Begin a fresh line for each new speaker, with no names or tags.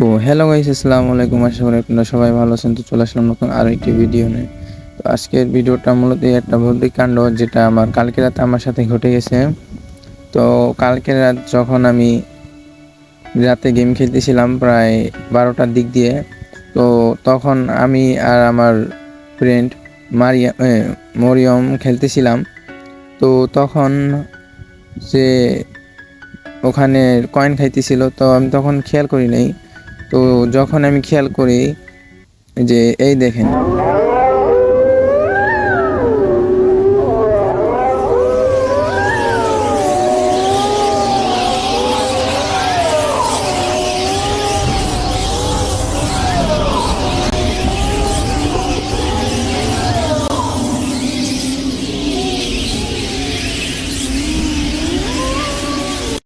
তো hello guys, আসসালামু আলাইকুম। আশা করি আপনারা সবাই ভালো আছেন। তো চলে আসলাম নতুন আরো একটি ভিডিও নিয়ে। তো আজকের ভিডিওটা মূলত একটা ভৌতিক কাণ্ড, যেটা আমার কালকে রাতে আমার সাথে ঘটে গেছে। তো কালকে রাত যখন আমি রাতে গেম খেলতেছিলাম প্রায় 12টার দিক দিয়ে, তো তখন আমি আর আমার ফ্রেন্ড মরিয়ম খেলতেছিলাম। তো তখন সে ওখানে কয়েন খাইতেছিল, তো আমি তখন খেয়াল করি নাই। তো যখন আমি খেয়াল করি যে এই দেখেন,